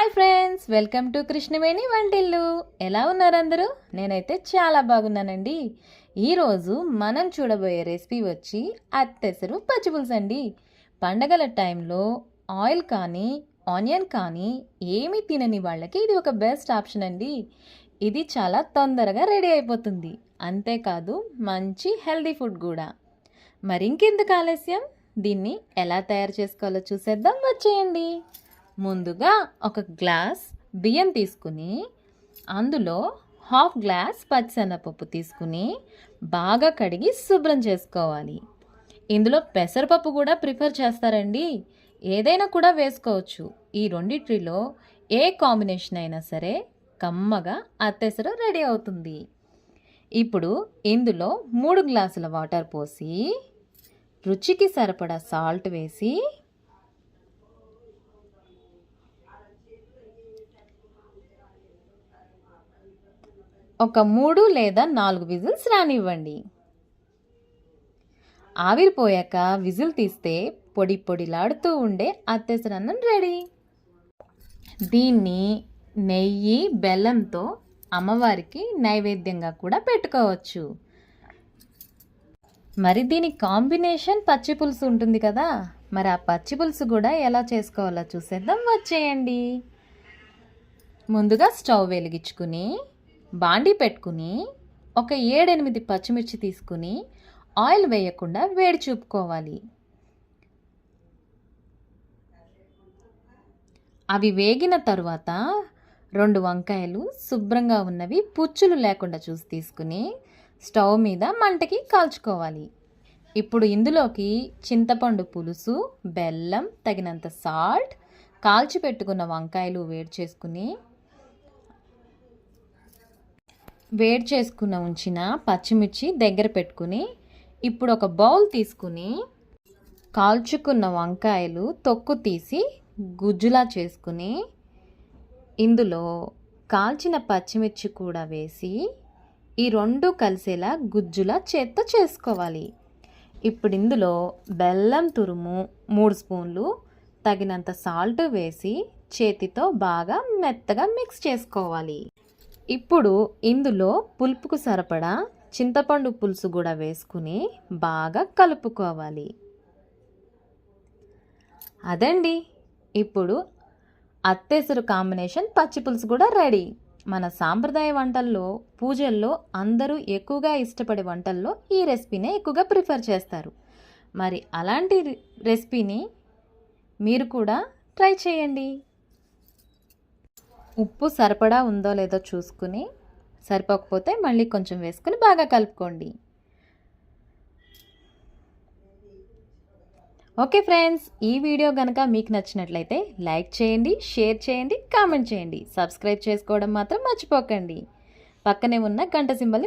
Hi friends, welcome to Krishnaveni వంటిల్లు. ఎలా ఉన్నారు అందరూ? నేనైతే చాలా బాగున్నానండి. ఈరోజు మనం చూడబోయే రెసిపీ వచ్చి అత్తెసరు పచ్చిపులుసు అండి. పండగల టైంలో ఆయిల్ కానీ ఆనియన్ కానీ ఏమీ తినని వాళ్ళకి ఇది ఒక బెస్ట్ ఆప్షన్ అండి. ఇది చాలా తొందరగా రెడీ అయిపోతుంది, అంతేకాదు మంచి హెల్దీ ఫుడ్ కూడా. మరి ఇంకెందుకు ఆలస్యం, దీన్ని ఎలా తయారు చేసుకోవాలో చూసేద్దాం, వచ్చేయండి. ముందుగా ఒక గ్లాస్ బియ్యం తీసుకుని అందులో హాఫ్ గ్లాస్ పచ్చిశనగపప్పు తీసుకుని బాగా కడిగి శుభ్రం చేసుకోవాలి. ఇందులో పెసరపప్పు కూడా ప్రిఫర్ చేస్తారండి, ఏదైనా కూడా వేసుకోవచ్చు. ఈ రెండిటిలో ఏ కాంబినేషన్ అయినా సరే కమ్మగా అత్తెసరు రెడీ అవుతుంది. ఇప్పుడు ఇందులో 3 గ్లాసుల వాటర్ పోసి రుచికి సరిపడా సాల్ట్ వేసి ఒక 3 లేదా 4 విజిల్స్ రానివ్వండి. ఆవిరిపోయాక విజిల్ తీస్తే పొడి పొడిలాడుతూ ఉండే అత్తెసరన్నం రెడీ. దీన్ని నెయ్యి బెల్లంతో అమ్మవారికి నైవేద్యంగా కూడా పెట్టుకోవచ్చు. మరి దీని కాంబినేషన్ పచ్చి పులుసు ఉంటుంది కదా, మరి ఆ పచ్చి పులుసు కూడా ఎలా చేసుకోవాలో చూసేద్దాం, వచ్చేయండి. ముందుగా స్టవ్ వెలిగించుకుని బాండీ పెట్టుకుని ఒక 7-8 పచ్చిమిర్చి తీసుకుని ఆయిల్ వేయకుండా వేడి చూపుకోవాలి. అవి వేగిన తర్వాత 2 వంకాయలు శుభ్రంగా ఉన్నవి పుచ్చులు లేకుండా చూసి తీసుకుని స్టవ్ మీద మంటకి కాల్చుకోవాలి. ఇప్పుడు ఇందులోకి చింతపండు పులుసు, బెల్లం, తగినంత సాల్ట్, కాల్చి పెట్టుకున్న వంకాయలు వేడి చేసుకున్న ఉంచిన పచ్చిమిర్చి దగ్గర పెట్టుకుని ఇప్పుడు ఒక బౌల్ తీసుకుని కాల్చుకున్న వంకాయలు తొక్కు తీసి గుజ్జులా చేసుకుని ఇందులో కాల్చిన పచ్చిమిర్చి కూడా వేసి ఈ 2 కలిసేలా గుజ్జులా చేత్తో చేసుకోవాలి. ఇప్పుడు ఇందులో బెల్లం తురుము 3 స్పూన్లు, తగినంత సాల్ట్ వేసి చేతితో బాగా మెత్తగా మిక్స్ చేసుకోవాలి. ఇప్పుడు ఇందులో పులుపుకు సరిపడా చింతపండు పులుసు కూడా వేసుకుని బాగా కలుపుకోవాలి. అదండి, ఇప్పుడు అత్తెసరు కాంబినేషన్ పచ్చి పులుసు కూడా రెడీ. మన సాంప్రదాయ వంటల్లో, పూజల్లో అందరూ ఎక్కువగా ఇష్టపడే వంటల్లో ఈ రెసిపీనే ఎక్కువగా ప్రిఫర్ చేస్తారు. మరి అలాంటి రెసిపీని మీరు కూడా ట్రై చేయండి. ఉప్పు సరిపడా ఉందో లేదో చూసుకుని, సరిపోకపోతే మళ్ళీ కొంచెం వేసుకుని బాగా కలుపుకోండి. ఓకే ఫ్రెండ్స్, ఈ వీడియో కనుక మీకు నచ్చినట్లయితే లైక్ చేయండి, షేర్ చేయండి, కామెంట్ చేయండి. సబ్స్క్రైబ్ చేసుకోవడం మాత్రం మర్చిపోకండి. పక్కనే ఉన్న గంట సింబల్ని